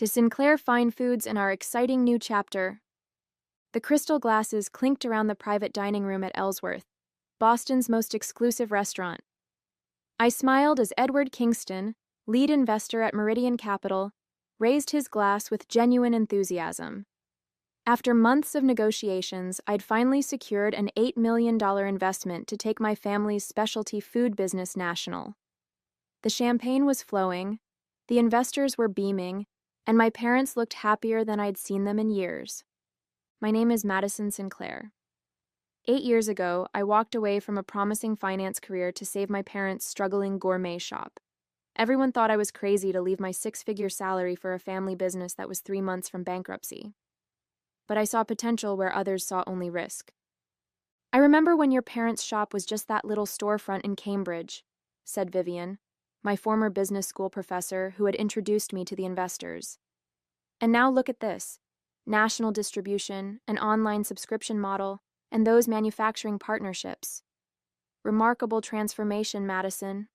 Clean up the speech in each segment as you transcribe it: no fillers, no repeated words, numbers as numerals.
to Sinclair Fine Foods and our exciting new chapter. The crystal glasses clinked around the private dining room at Ellsworth, Boston's most exclusive restaurant. I smiled as Edward Kingston, lead investor at Meridian Capital, raised his glass with genuine enthusiasm. After months of negotiations, I'd finally secured an $8 million investment to take my family's specialty food business national. The champagne was flowing, the investors were beaming, and my parents looked happier than I'd seen them in years. My name is Madison Sinclair. 8 years ago, I walked away from a promising finance career to save my parents' struggling gourmet shop. Everyone thought I was crazy to leave my six-figure salary for a family business that was 3 months from bankruptcy. But I saw potential where others saw only risk. "I remember when your parents' shop was just that little storefront in Cambridge," said Vivian, my former business school professor who had introduced me to the investors. "And now look at this. National distribution, an online subscription model, and those manufacturing partnerships. Remarkable transformation, Madison."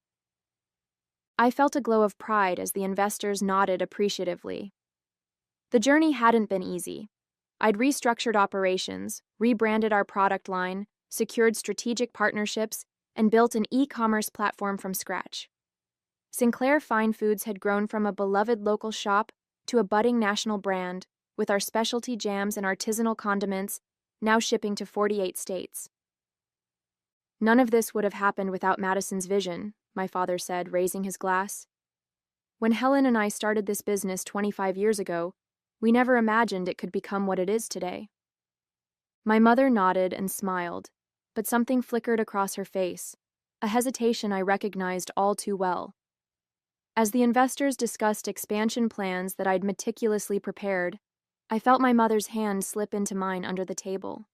I felt a glow of pride as the investors nodded appreciatively. The journey hadn't been easy. I'd restructured operations, rebranded our product line, secured strategic partnerships, and built an e-commerce platform from scratch. Sinclair Fine Foods had grown from a beloved local shop to a budding national brand, with our specialty jams and artisanal condiments now shipping to 48 states. "None of this would have happened without Madison's vision," my father said, raising his glass. "When Helen and I started this business 25 years ago, we never imagined it could become what it is today." My mother nodded and smiled, but something flickered across her face, a hesitation I recognized all too well. As the investors discussed expansion plans that I'd meticulously prepared, I felt my mother's hand slip into mine under the table.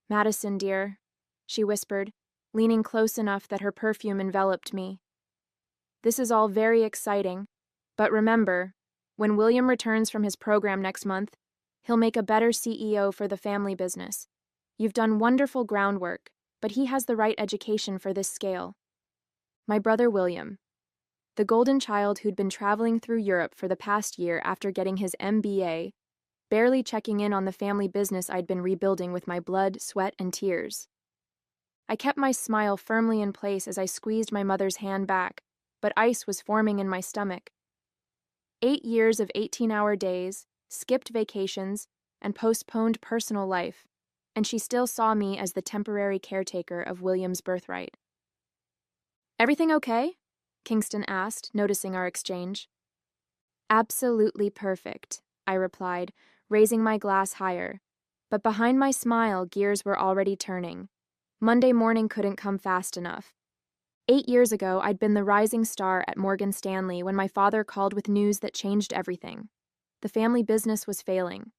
"Madison, dear," she whispered, leaning close enough that her perfume enveloped me. "This is all very exciting, but remember, when William returns from his program next month, he'll make a better CEO for the family business. You've done wonderful groundwork, but he has the right education for this scale." My brother William, the golden child who'd been traveling through Europe for the past year after getting his MBA, barely checking in on the family business I'd been rebuilding with my blood, sweat, and tears. I kept my smile firmly in place as I squeezed my mother's hand back, but ice was forming in my stomach. 8 years of 18-hour days, skipped vacations, and postponed personal life, and she still saw me as the temporary caretaker of William's birthright. "Everything okay?" Kingston asked, noticing our exchange. "Absolutely perfect," I replied, raising my glass higher. But behind my smile, gears were already turning. Monday morning couldn't come fast enough. 8 years ago, I'd been the rising star at Morgan Stanley when my father called with news that changed everything. The family business was failing.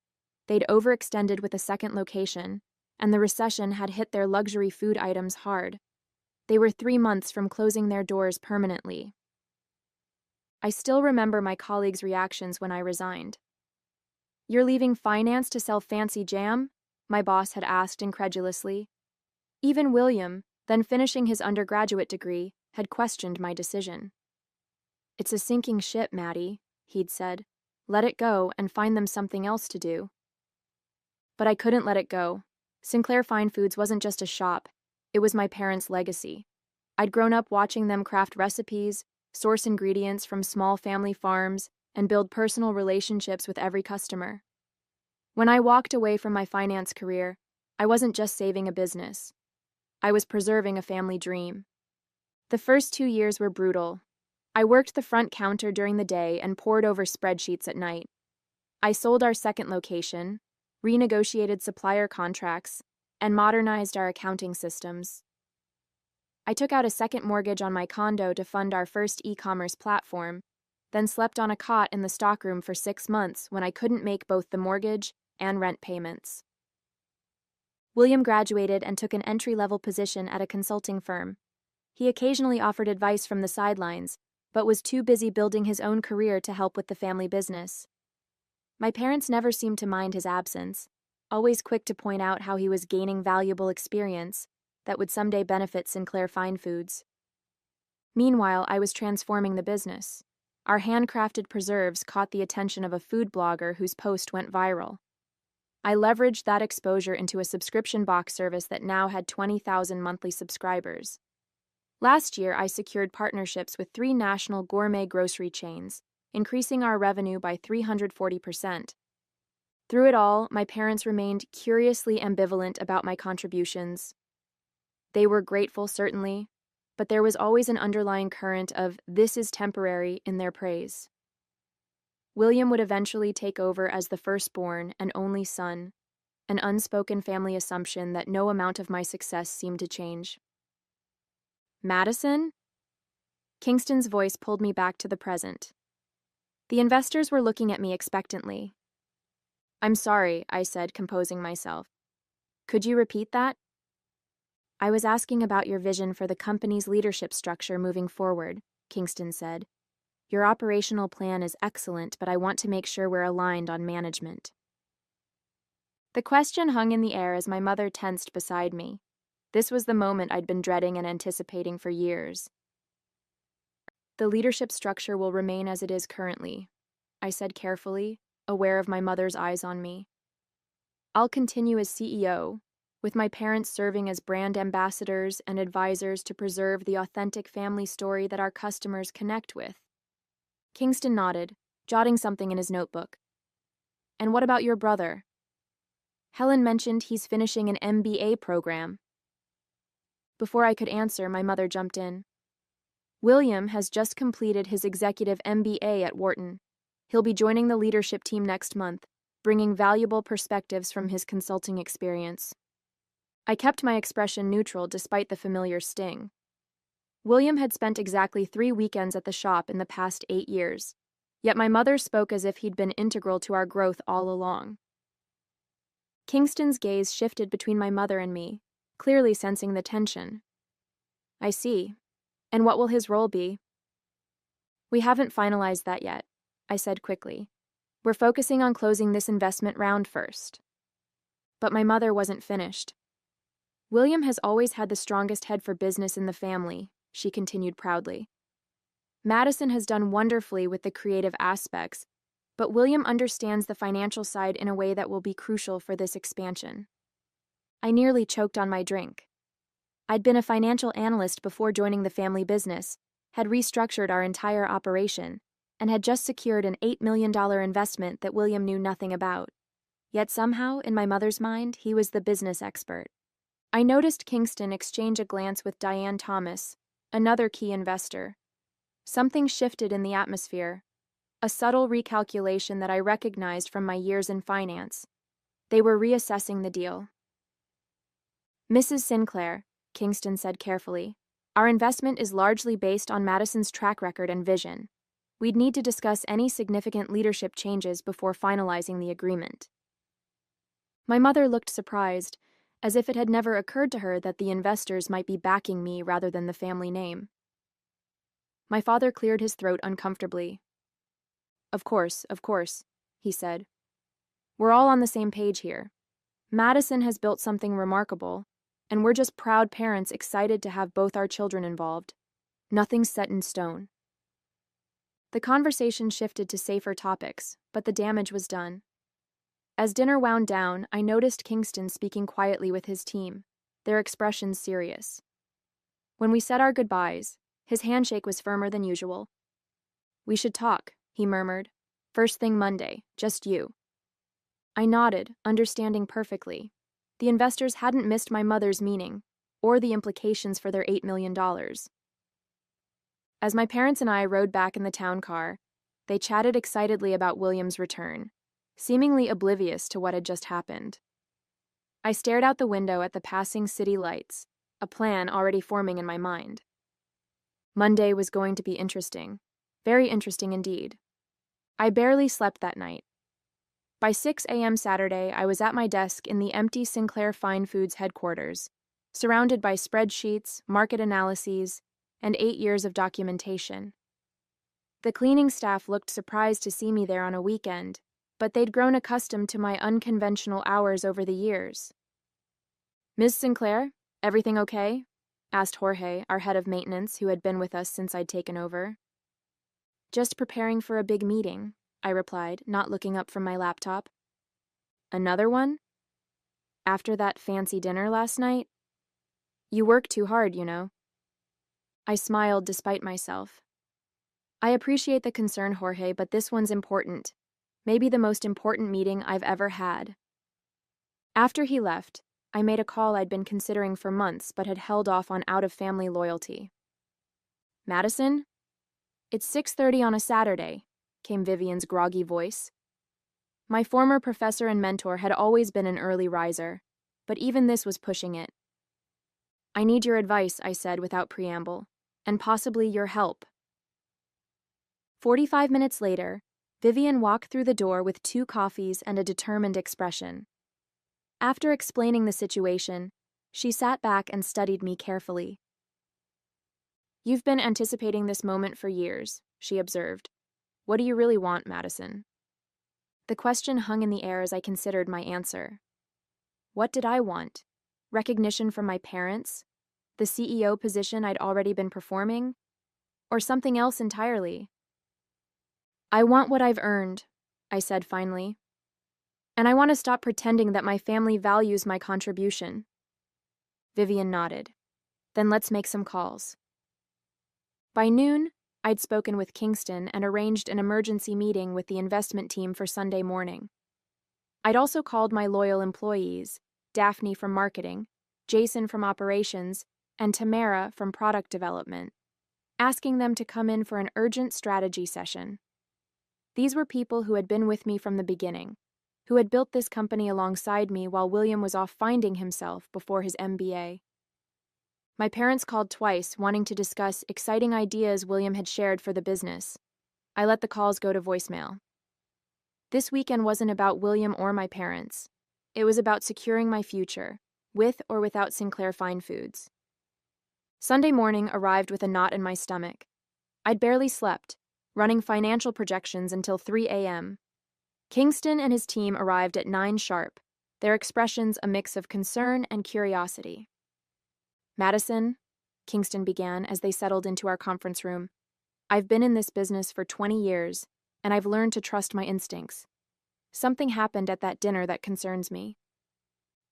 They'd overextended with a second location, and the recession had hit their luxury food items hard. They were 3 months from closing their doors permanently. I still remember my colleagues' reactions when I resigned. "You're leaving finance to sell fancy jam?" my boss had asked incredulously. Even William, then finishing his undergraduate degree, had questioned my decision. "It's a sinking ship, Maddie," he'd said. "Let it go and find them something else to do." But I couldn't let it go. Sinclair Fine Foods wasn't just a shop, it was my parents' legacy. I'd grown up watching them craft recipes, source ingredients from small family farms, and build personal relationships with every customer. When I walked away from my finance career, I wasn't just saving a business. I was preserving a family dream. The first 2 years were brutal. I worked the front counter during the day and pored over spreadsheets at night. I sold our second location, renegotiated supplier contracts, and modernized our accounting systems. I took out a second mortgage on my condo to fund our first e-commerce platform, then slept on a cot in the stockroom for 6 months when I couldn't make both the mortgage and rent payments. William graduated and took an entry-level position at a consulting firm. He occasionally offered advice from the sidelines, but was too busy building his own career to help with the family business. My parents never seemed to mind his absence, always quick to point out how he was gaining valuable experience that would someday benefit Sinclair Fine Foods. Meanwhile, I was transforming the business. Our handcrafted preserves caught the attention of a food blogger whose post went viral. I leveraged that exposure into a subscription box service that now had 20,000 monthly subscribers. Last year, I secured partnerships with 3 national gourmet grocery chains, increasing our revenue by 340%. Through it all, my parents remained curiously ambivalent about my contributions. They were grateful, certainly, but there was always an underlying current of "this is temporary" in their praise. William would eventually take over as the firstborn and only son, an unspoken family assumption that no amount of my success seemed to change. Madison? Kingston's voice pulled me back to the present. The investors were looking at me expectantly. "I'm sorry," I said, composing myself. "Could you repeat that?" "I was asking about your vision for the company's leadership structure moving forward," Kingston said. "Your operational plan is excellent, but I want to make sure we're aligned on management." The question hung in the air as my mother tensed beside me. This was the moment I'd been dreading and anticipating for years. "The leadership structure will remain as it is currently," I said carefully, aware of my mother's eyes on me. "I'll continue as CEO, with my parents serving as brand ambassadors and advisors to preserve the authentic family story that our customers connect with." Kingston nodded, jotting something in his notebook. "And what about your brother?" "Helen mentioned he's finishing an MBA program." Before I could answer, my mother jumped in. "William has just completed his executive MBA at Wharton. He'll be joining the leadership team next month, bringing valuable perspectives from his consulting experience." I kept my expression neutral despite the familiar sting. William had spent exactly 3 weekends at the shop in the past 8 years, yet my mother spoke as if he'd been integral to our growth all along. Kingston's gaze shifted between my mother and me, clearly sensing the tension. "I see. And what will his role be?" "We haven't finalized that yet," I said quickly. "We're focusing on closing this investment round first." But my mother wasn't finished. "William has always had the strongest head for business in the family," she continued proudly. "Madison has done wonderfully with the creative aspects, but William understands the financial side in a way that will be crucial for this expansion." I nearly choked on my drink. I'd been a financial analyst before joining the family business, had restructured our entire operation, and had just secured an $8 million investment that William knew nothing about. Yet somehow, in my mother's mind, he was the business expert. I noticed Kingston exchange a glance with Diane Thomas, another key investor. Something shifted in the atmosphere, a subtle recalculation that I recognized from my years in finance. They were reassessing the deal. "Mrs. Sinclair," Kingston said carefully, "our investment is largely based on Madison's track record and vision. We'd need to discuss any significant leadership changes before finalizing the agreement." My mother looked surprised, as if it had never occurred to her that the investors might be backing me rather than the family name. My father cleared his throat uncomfortably. Of course," he said. "We're all on the same page here. Madison has built something remarkable, and we're just proud parents excited to have both our children involved. Nothing's set in stone." The conversation shifted to safer topics, but the damage was done. As dinner wound down, I noticed Kingston speaking quietly with his team, their expressions serious. When we said our goodbyes, his handshake was firmer than usual. "We should talk," he murmured. "First thing Monday, just you." I nodded, understanding perfectly. The investors hadn't missed my mother's meaning, or the implications for their $8 million. As my parents and I rode back in the town car, they chatted excitedly about William's return, seemingly oblivious to what had just happened. I stared out the window at the passing city lights, a plan already forming in my mind. Monday was going to be interesting, very interesting indeed. I barely slept that night. By 6 a.m. Saturday, I was at my desk in the empty Sinclair Fine Foods headquarters, surrounded by spreadsheets, market analyses, and 8 years of documentation. The cleaning staff looked surprised to see me there on a weekend, but they'd grown accustomed to my unconventional hours over the years. "Ms. Sinclair, everything okay?" asked Jorge, our head of maintenance, who had been with us since I'd taken over. Just preparing for a big meeting, I replied, not looking up from my laptop. Another one? After that fancy dinner last night? You work too hard, you know. I smiled despite myself. I appreciate the concern, Jorge, but this one's important. Maybe the most important meeting I've ever had. After he left, I made a call I'd been considering for months but had held off on out of family loyalty. Madison? It's 6:30 on a Saturday, came Vivian's groggy voice. My former professor and mentor had always been an early riser, but even this was pushing it. I need your advice, I said without preamble, and possibly your help. 45 minutes later, Vivian walked through the door with 2 coffees and a determined expression. After explaining the situation, she sat back and studied me carefully. You've been anticipating this moment for years, she observed. What do you really want, Madison? The question hung in the air as I considered my answer. What did I want? Recognition from my parents? The CEO position I'd already been performing? Or something else entirely? I want what I've earned, I said finally. And I want to stop pretending that my family values my contribution. Vivian nodded. Then let's make some calls. By noon, I'd spoken with Kingston and arranged an emergency meeting with the investment team for Sunday morning. I'd also called my loyal employees, Daphne from marketing, Jason from operations, and Tamara from product development, asking them to come in for an urgent strategy session. These were people who had been with me from the beginning, who had built this company alongside me while William was off finding himself before his MBA. My parents called twice, wanting to discuss exciting ideas William had shared for the business. I let the calls go to voicemail. This weekend wasn't about William or my parents. It was about securing my future, with or without Sinclair Fine Foods. Sunday morning arrived with a knot in my stomach. I'd barely slept, running financial projections until 3 a.m. Kingston and his team arrived at 9 sharp, their expressions a mix of concern and curiosity. Madison, Kingston began as they settled into our conference room, I've been in this business for 20 years, and I've learned to trust my instincts. Something happened at that dinner that concerns me.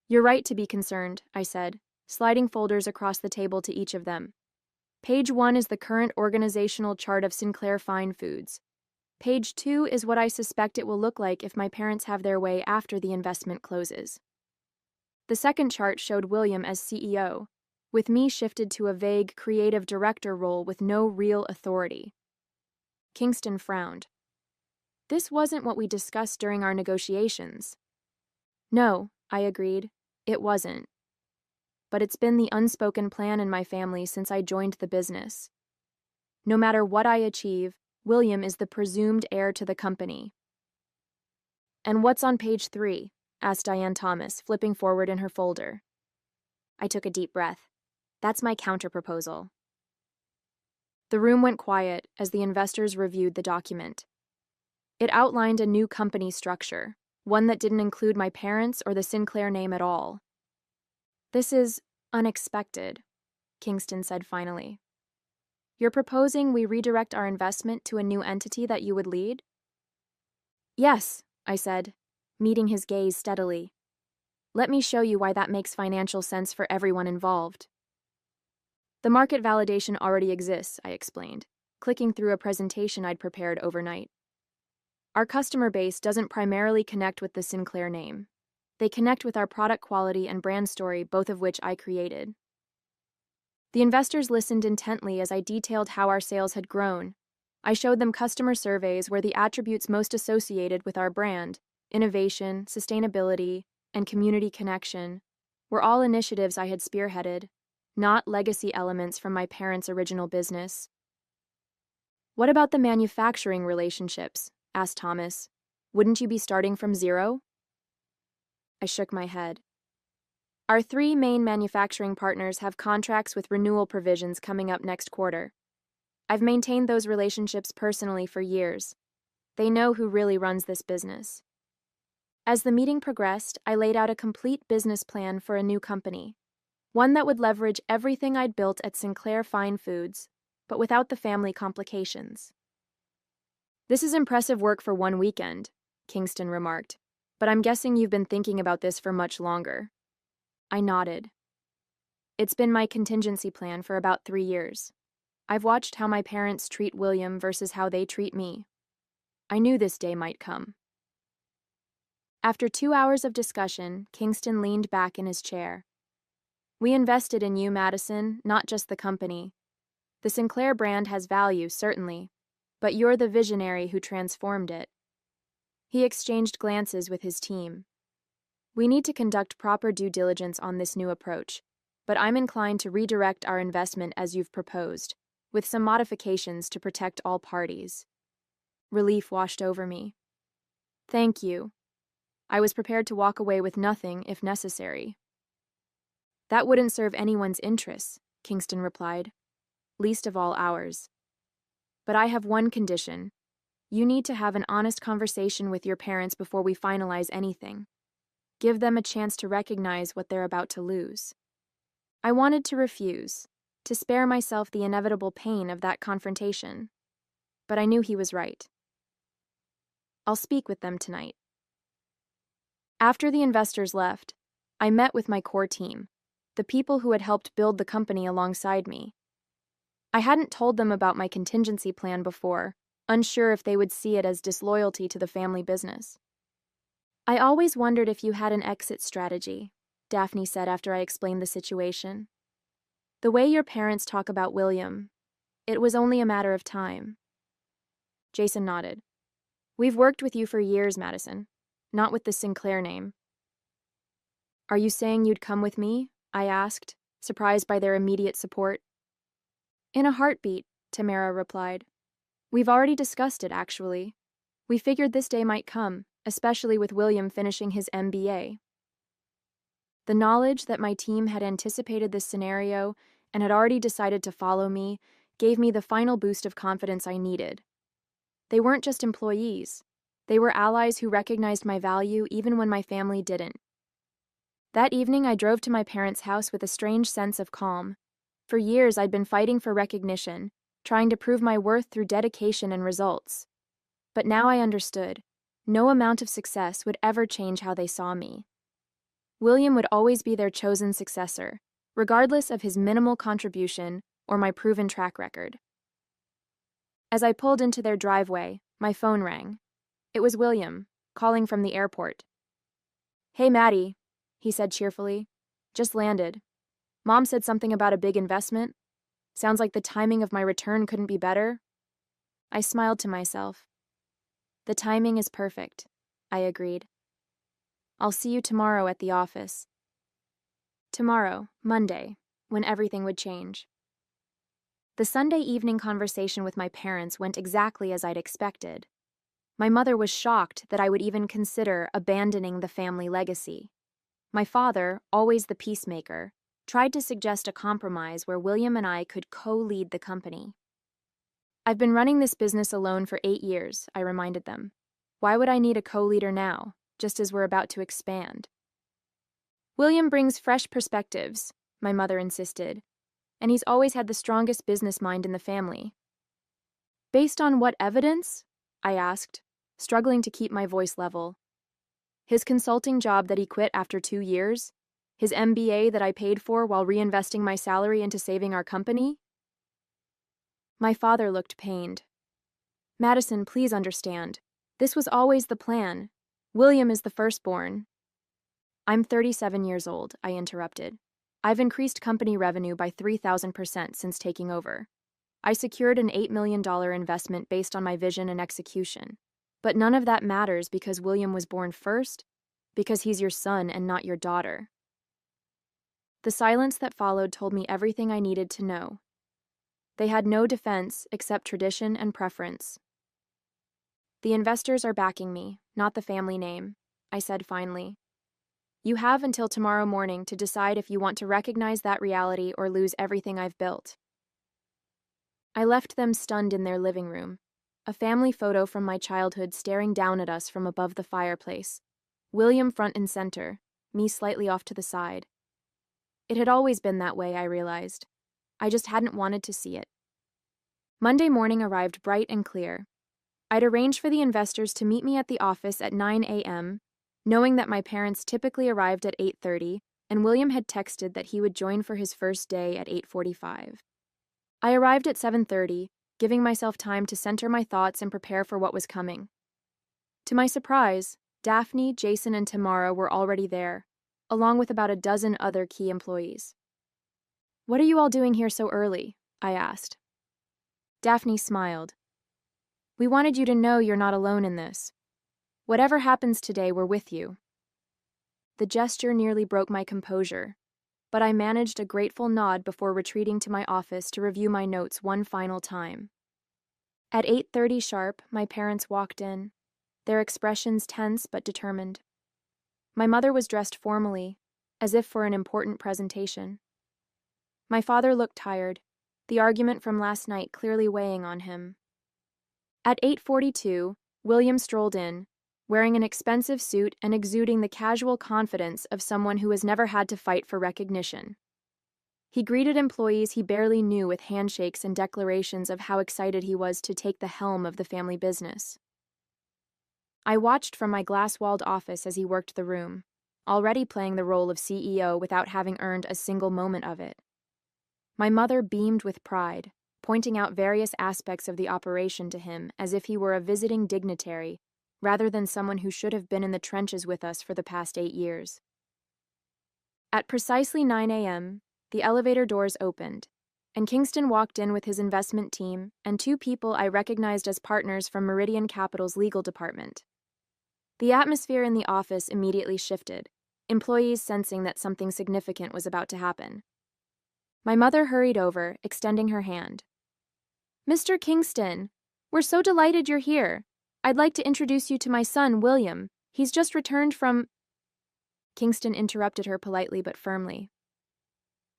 You're right to be concerned, I said, sliding folders across the table to each of them. Page 1 is the current organizational chart of Sinclair Fine Foods. Page 2 is what I suspect it will look like if my parents have their way after the investment closes. The second chart showed William as CEO, with me shifted to a vague creative director role with no real authority. Kingston frowned. This wasn't what we discussed during our negotiations. No, I agreed, it wasn't. But it's been the unspoken plan in my family since I joined the business. No matter what I achieve, William is the presumed heir to the company. And what's on page 3? Asked Diane Thomas, flipping forward in her folder. I took a deep breath. That's my counterproposal. The room went quiet as the investors reviewed the document. It outlined a new company structure, one that didn't include my parents or the Sinclair name at all. This is unexpected, Kingston said finally. You're proposing we redirect our investment to a new entity that you would lead? Yes, I said, meeting his gaze steadily. Let me show you why that makes financial sense for everyone involved. The market validation already exists, I explained, clicking through a presentation I'd prepared overnight. Our customer base doesn't primarily connect with the Sinclair name. They connect with our product quality and brand story, both of which I created. The investors listened intently as I detailed how our sales had grown. I showed them customer surveys where the attributes most associated with our brand, innovation, sustainability, and community connection, were all initiatives I had spearheaded, not legacy elements from my parents' original business. What about the manufacturing relationships? Asked Thomas. Wouldn't you be starting from zero? I shook my head. Our 3 main manufacturing partners have contracts with renewal provisions coming up next quarter. I've maintained those relationships personally for years. They know who really runs this business. As the meeting progressed, I laid out a complete business plan for a new company, one that would leverage everything I'd built at Sinclair Fine Foods, but without the family complications. This is impressive work for one weekend, Kingston remarked, but I'm guessing you've been thinking about this for much longer. I nodded. It's been my contingency plan for about 3 years. I've watched how my parents treat William versus how they treat me. I knew this day might come. After 2 hours of discussion, Kingston leaned back in his chair. We invested in you, Madison, not just the company. The Sinclair brand has value, certainly, but you're the visionary who transformed it. He exchanged glances with his team. We need to conduct proper due diligence on this new approach, but I'm inclined to redirect our investment as you've proposed, with some modifications to protect all parties. Relief washed over me. Thank you. I was prepared to walk away with nothing if necessary. That wouldn't serve anyone's interests, Kingston replied, least of all ours. But I have one condition. You need to have an honest conversation with your parents before we finalize anything. Give them a chance to recognize what they're about to lose. I wanted to refuse, to spare myself the inevitable pain of that confrontation. But I knew he was right. I'll speak with them tonight. After the investors left, I met with my core team, the people who had helped build the company alongside me. I hadn't told them about my contingency plan before, unsure if they would see it as disloyalty to the family business. I always wondered if you had an exit strategy, Daphne said after I explained the situation. The way your parents talk about William, it was only a matter of time. Jason nodded. We've worked with you for years, Madison, not with the Sinclair name. Are you saying you'd come with me? I asked, surprised by their immediate support. In a heartbeat, Tamara replied. We've already discussed it, actually. We figured this day might come, especially with William finishing his MBA. The knowledge that my team had anticipated this scenario and had already decided to follow me gave me the final boost of confidence I needed. They weren't just employees. They were allies who recognized my value even when my family didn't. That evening, I drove to my parents' house with a strange sense of calm. For years, I'd been fighting for recognition, trying to prove my worth through dedication and results. But now I understood. No amount of success would ever change how they saw me. William would always be their chosen successor, regardless of his minimal contribution or my proven track record. As I pulled into their driveway, my phone rang. It was William, calling from the airport. Hey, Maddie, he said cheerfully. Just landed. Mom said something about a big investment. Sounds like the timing of my return couldn't be better. I smiled to myself. The timing is perfect, I agreed. I'll see you tomorrow at the office. Tomorrow, Monday, when everything would change. The Sunday evening conversation with my parents went exactly as I'd expected. My mother was shocked that I would even consider abandoning the family legacy. My father, always the peacemaker, tried to suggest a compromise where William and I could co-lead the company. I've been running this business alone for 8 years, I reminded them. Why would I need a co-leader now, just as we're about to expand? William brings fresh perspectives, my mother insisted, and he's always had the strongest business mind in the family. Based on what evidence? I asked, struggling to keep my voice level. His consulting job that he quit after 2 years? His MBA that I paid for while reinvesting my salary into saving our company? My father looked pained. Madison, please understand. This was always the plan. William is the firstborn. I'm 37 years old, I interrupted. I've increased company revenue by 3,000% since taking over. I secured an $8 million investment based on my vision and execution. But none of that matters because William was born first, because he's your son and not your daughter. The silence that followed told me everything I needed to know. They had no defense except tradition and preference. The investors are backing me, not the family name, I said finally. You have until tomorrow morning to decide if you want to recognize that reality or lose everything I've built. I left them stunned in their living room, a family photo from my childhood staring down at us from above the fireplace, William front and center, me slightly off to the side. It had always been that way, I realized. I just hadn't wanted to see it. Monday morning arrived bright and clear. I'd arranged for the investors to meet me at the office at 9 a.m., knowing that my parents typically arrived at 8:30, and William had texted that he would join for his first day at 8:45. I arrived at 7:30, giving myself time to center my thoughts and prepare for what was coming. To my surprise, Daphne, Jason, and Tamara were already there, along with about a dozen other key employees. "What are you all doing here so early?" I asked. Daphne smiled. "We wanted you to know you're not alone in this. Whatever happens today, we're with you." The gesture nearly broke my composure, but I managed a grateful nod before retreating to my office to review my notes one final time. At 8:30 sharp, my parents walked in, their expressions tense but determined. My mother was dressed formally, as if for an important presentation. My father looked tired, the argument from last night clearly weighing on him. At 8:42, William strolled in, wearing an expensive suit and exuding the casual confidence of someone who has never had to fight for recognition. He greeted employees he barely knew with handshakes and declarations of how excited he was to take the helm of the family business. I watched from my glass-walled office as he worked the room, already playing the role of CEO without having earned a single moment of it. My mother beamed with pride, pointing out various aspects of the operation to him as if he were a visiting dignitary, rather than someone who should have been in the trenches with us for the past 8 years. At precisely 9 a.m., the elevator doors opened, and Kingston walked in with his investment team and 2 people I recognized as partners from Meridian Capital's legal department. The atmosphere in the office immediately shifted, employees sensing that something significant was about to happen. My mother hurried over, extending her hand. "Mr. Kingston, we're so delighted you're here. I'd like to introduce you to my son, William. He's just returned from—" Kingston interrupted her politely but firmly.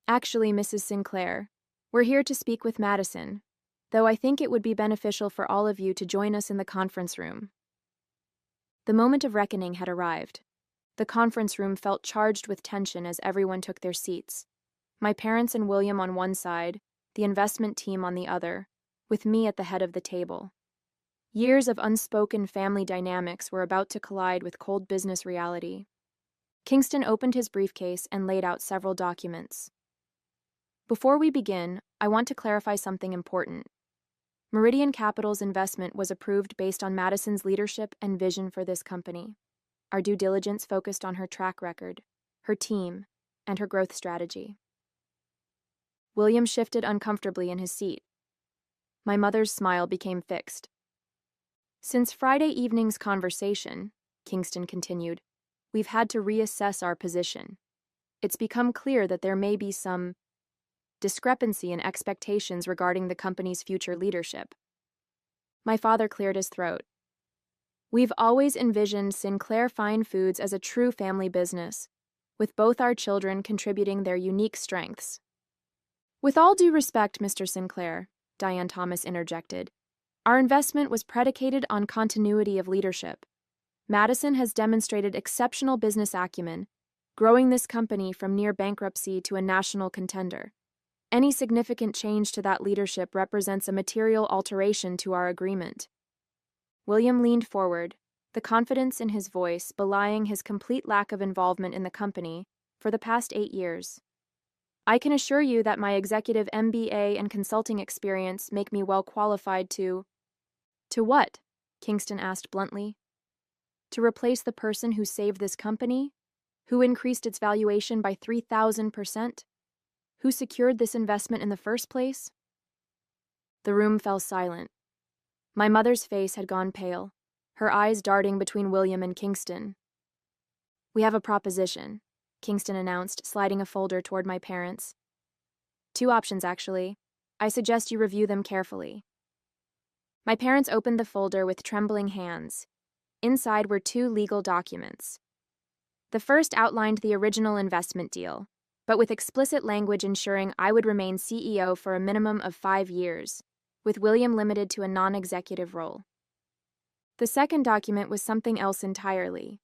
"Actually, Mrs. Sinclair, we're here to speak with Madison, though I think it would be beneficial for all of you to join us in the conference room." The moment of reckoning had arrived. The conference room felt charged with tension as everyone took their seats. My parents and William on one side, the investment team on the other, with me at the head of the table. Years of unspoken family dynamics were about to collide with cold business reality. Kingston opened his briefcase and laid out several documents. "Before we begin, I want to clarify something important. Meridian Capital's investment was approved based on Madison's leadership and vision for this company. Our due diligence focused on her track record, her team, and her growth strategy." William shifted uncomfortably in his seat. My mother's smile became fixed. "Since Friday evening's conversation," Kingston continued, "we've had to reassess our position. It's become clear that there may be some discrepancy in expectations regarding the company's future leadership." My father cleared his throat. "We've always envisioned Sinclair Fine Foods as a true family business, with both our children contributing their unique strengths." "With all due respect, Mr. Sinclair," Diane Thomas interjected, "our investment was predicated on continuity of leadership. Madison has demonstrated exceptional business acumen, growing this company from near bankruptcy to a national contender. Any significant change to that leadership represents a material alteration to our agreement." William leaned forward, the confidence in his voice belying his complete lack of involvement in the company for the past 8 years. "I can assure you that my executive MBA and consulting experience make me well qualified to—" "To what?" Kingston asked bluntly. "To replace the person who saved this company, who increased its valuation by 3,000%, who secured this investment in the first place?" The room fell silent. My mother's face had gone pale, her eyes darting between William and Kingston. "We have a proposition," Kingston announced, sliding a folder toward my parents. "2 options, actually. I suggest you review them carefully." My parents opened the folder with trembling hands. Inside were 2 legal documents. The first outlined the original investment deal, but with explicit language ensuring I would remain CEO for a minimum of 5 years, with William limited to a non-executive role. The second document was something else entirely.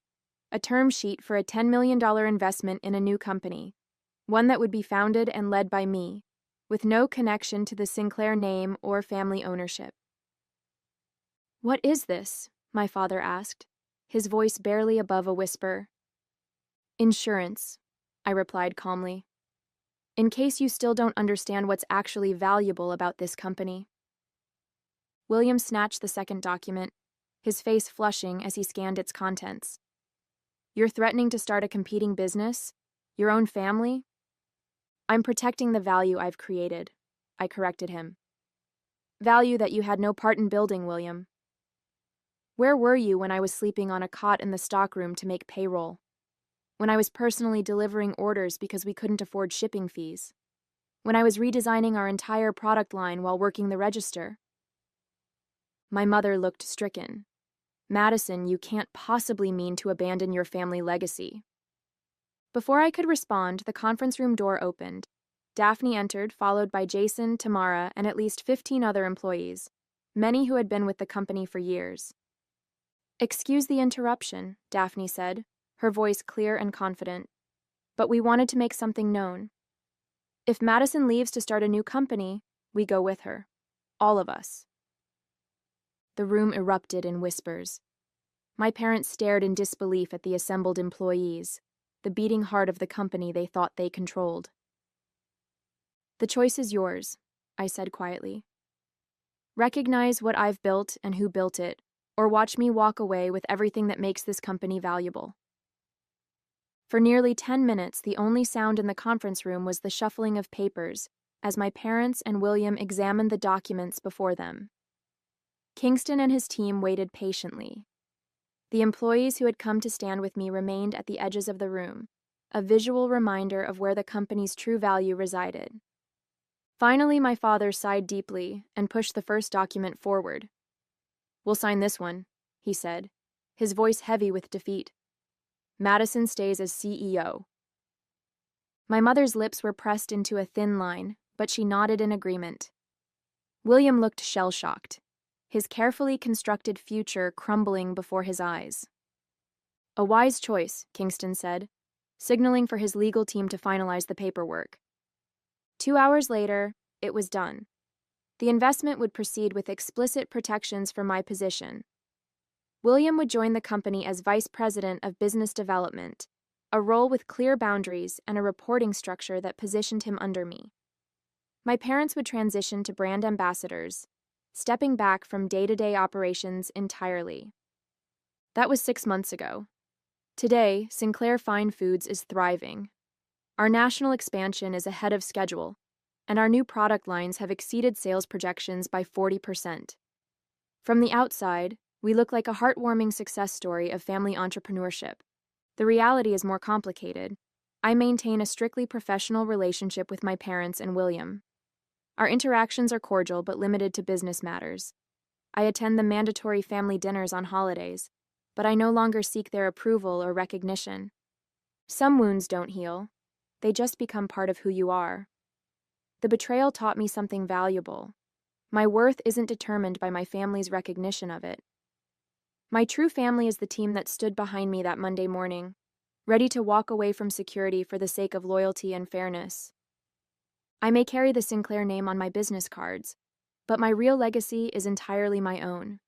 A term sheet for a $10 million investment in a new company, one that would be founded and led by me, with no connection to the Sinclair name or family ownership. "What is this?" my father asked, his voice barely above a whisper. "Insurance," I replied calmly. "In case you still don't understand what's actually valuable about this company." William snatched the second document, his face flushing as he scanned its contents. "You're threatening to start a competing business? Your own family?" "I'm protecting the value I've created," I corrected him. "Value that you had no part in building, William. Where were you when I was sleeping on a cot in the stockroom to make payroll? When I was personally delivering orders because we couldn't afford shipping fees? When I was redesigning our entire product line while working the register?" My mother looked stricken. "Madison, you can't possibly mean to abandon your family legacy." Before I could respond, the conference room door opened. Daphne entered, followed by Jason, Tamara, and at least 15 other employees, many who had been with the company for years. "Excuse the interruption," Daphne said, her voice clear and confident, "but we wanted to make something known. If Madison leaves to start a new company, we go with her. All of us." The room erupted in whispers. My parents stared in disbelief at the assembled employees, the beating heart of the company they thought they controlled. "The choice is yours," I said quietly. "Recognize what I've built and who built it, or watch me walk away with everything that makes this company valuable." For nearly 10 minutes, the only sound in the conference room was the shuffling of papers as my parents and William examined the documents before them. Kingston and his team waited patiently. The employees who had come to stand with me remained at the edges of the room, a visual reminder of where the company's true value resided. Finally, my father sighed deeply and pushed the first document forward. "We'll sign this one," he said, his voice heavy with defeat. "Madison stays as CEO." My mother's lips were pressed into a thin line, but she nodded in agreement. William looked shell-shocked, his carefully constructed future crumbling before his eyes. "A wise choice," Kingston said, signaling for his legal team to finalize the paperwork. 2 hours later, it was done. The investment would proceed with explicit protections for my position. William would join the company as Vice President of Business Development, a role with clear boundaries and a reporting structure that positioned him under me. My parents would transition to brand ambassadors, stepping back from day-to-day operations entirely. That was 6 months ago. Today, Sinclair Fine Foods is thriving. Our national expansion is ahead of schedule, and our new product lines have exceeded sales projections by 40%. From the outside, we look like a heartwarming success story of family entrepreneurship. The reality is more complicated. I maintain a strictly professional relationship with my parents and William. Our interactions are cordial but limited to business matters. I attend the mandatory family dinners on holidays, but I no longer seek their approval or recognition. Some wounds don't heal. They just become part of who you are. The betrayal taught me something valuable. My worth isn't determined by my family's recognition of it. My true family is the team that stood behind me that Monday morning, ready to walk away from security for the sake of loyalty and fairness. I may carry the Sinclair name on my business cards, but my real legacy is entirely my own.